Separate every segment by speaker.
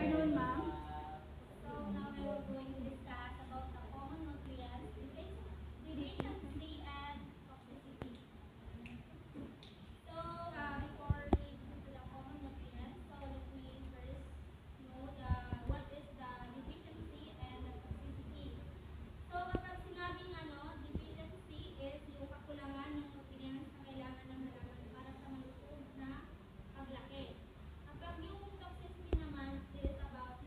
Speaker 1: afternoon, ma'am.
Speaker 2: So now we are going to discuss about the common nutrients, deficiency, and toxicity. So before we go to the common nutrients, so let me first know what is the deficiency and the toxicity. So kapag sinabing deficiency is yung kakulangan ng nutrients na kailangan ng halaman para sa malusog na paglaki. Kapag yung toxicity naman is about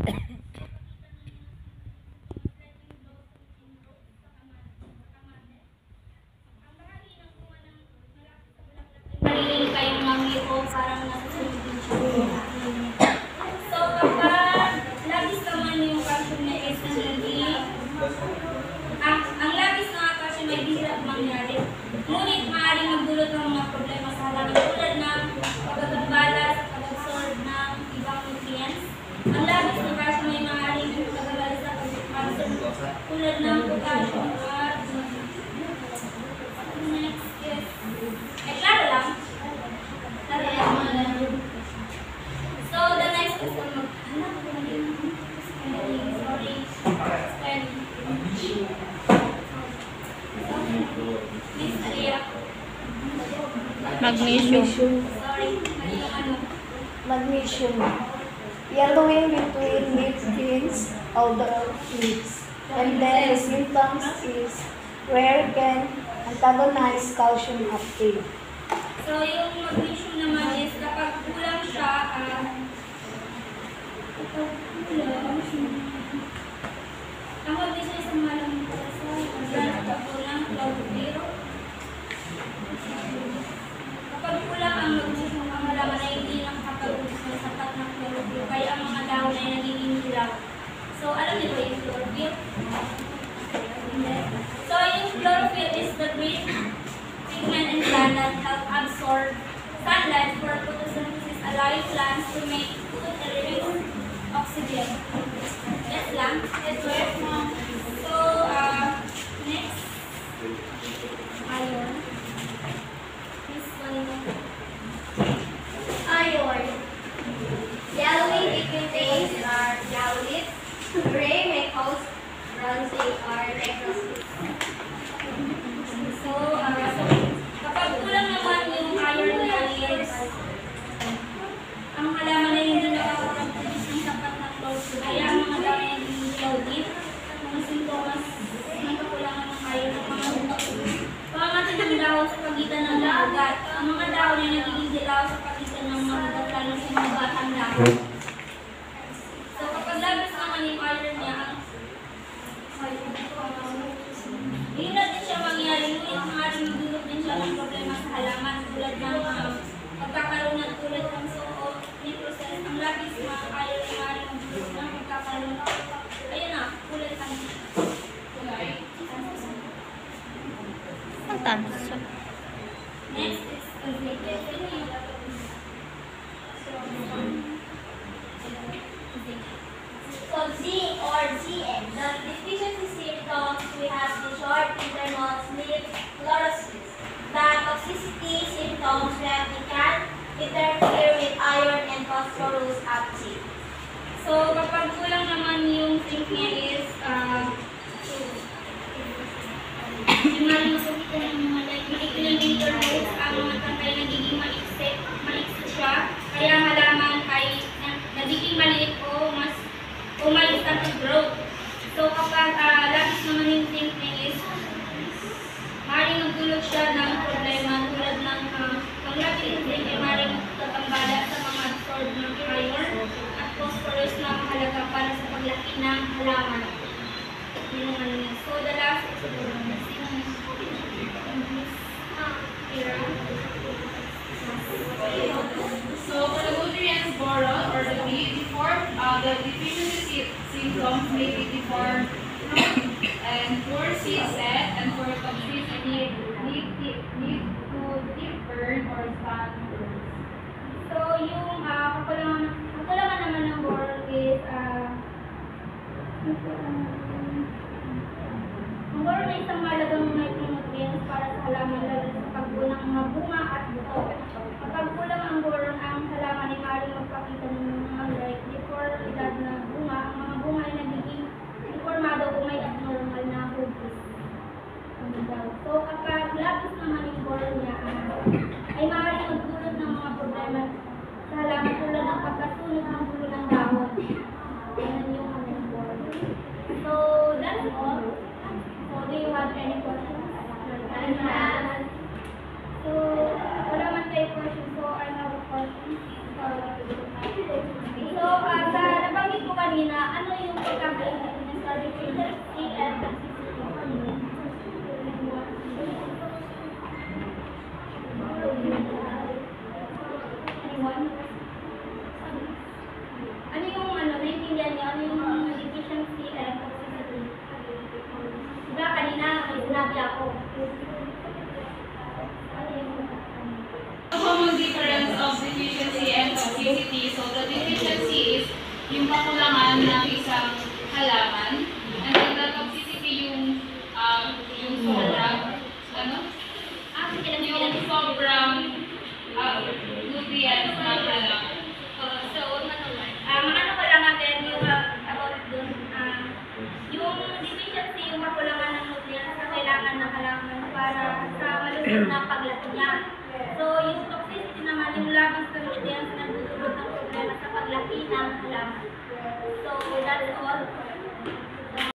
Speaker 2: Narinig kayong langi o parang nasusunod din siya. So kapag labis naman yung calcium na SGD, ang labis na calcium ay bihira mangyari. Ngunit maaaring magdulot ng mga problema sa halaman tulad ng pagkakabala sa pag-absorb ng ibang nutrients. Ang labis na calcium ay maaaring pagkakabala sa pag-absorb tulad ng potassium at next is klaro lang. So the next is
Speaker 1: Magnesium.
Speaker 3: Magnesium. Yellowing between leaf veins of the leaves. And then the symptoms is where can antagonize calcium uptake.
Speaker 2: So yung magnesium naman is kapag kulang siya, ang magnesium is ang malamang sa kulang chlorofil. Kapag kulang ang magnesium, ang halaman ay hindi nakakapag-utos ng sapat ng chlorophyll, kaya ang mga dahon ay nagiging hilaw. So, alam niyo ba yung chlorophyll? So, yung chlorophyll is the green pigment in plant that help absorb sunlight for photosynthesis, allowing plants to make food and release oxygen. Yes lang. That's where. So, next. Iron.
Speaker 4: Iron. Yellowing pigments are yellowish. Gray may cause bronzing or necrosis.
Speaker 2: So, kapag kulang naman yung iron niya is ang halaman ay hindi nakakapag-produce ng sapat na chlorophyll. Kaya ang mga dahon ay nagiging cloudy. Mga sintomas ng kakulangan ng iron at mga pamamatid ng dahon sa pagitan ng ugat. Ang mga dahon ay nagiging dilaw sa pagitan ng mga ugat lalo sa mga batang dahon. So, kapag labis naman yung iron niya, hindi natin siya mangyari, ngunit maaaring magdulot din siya ng problema sa halaman tulad ng pagkakaroon ng tulad ng soo, necrosis, ang labis na iron ay maaaring magdulot ng pagkakaroon. Ayun na, kulay kami.
Speaker 1: Ang tanso.
Speaker 2: Next is
Speaker 4: So Z or ZN, the deficiency symptoms, we have the short internal sleep fluorosis. The toxicity symptoms, we have the can interfere with iron and phosphorus uptake.
Speaker 2: So, kapag kulang naman yung zinc niya is, yung maaaring masukitan ng mga molecular interface, ang mga tangkay nagiging maiksi siya, kaya ang halaman ay nagiging maliit o mas start to grow. So, kapag labis naman yung zinc niya is, maaaring magdulot siya ng problema tulad ng pag labis yung zinc ay maaaring tatambala sa mga absorb ng iron at phosphorus na mahalaga para sa paglaki ng halaman. Yun ang ano niya. So, the last is
Speaker 5: So, for the nutrients boron or the B, the deficiency symptoms may be deformed and poor seed set, and for toxicity, need to deep burn or stand burn.
Speaker 2: So, yung kakulangan naman ng boron is, ang boron ay isang mahalagang micronutrients para sa halaman lalo sa pagbuo ng mga bunga at buto. Kapag kulang ang boron, ang halaman ay maaaring magpakita ng mga deformidad na bunga. Ang mga bunga ay nagiging deformado o may abnormal na hugis. So, kapag labis naman yung boron niya, ay maaaring magdulot ng mga problema sa halaman tulad ng pagkasunog ng dulo ng dahon. Yan yung aming boron. So, that's all. So, do you have any questions? So, wala man tayo question. So, I have a question. So, sa nabanggit ko kanina,
Speaker 5: kakulangan ng isang halaman. And then the toxicity yung sobrang, ano? Yung sobrang nutrients na kailangan.
Speaker 2: Maano ko lang again yung about dun, yung deficiency, yung kakulangan ng nutrients na kailangan ng halaman para sa malusog na paglaki niya. So, yung toxicity naman, yung labis na nutrients na nagdudulot ng problema sa paglaki ng halaman. So, that's all.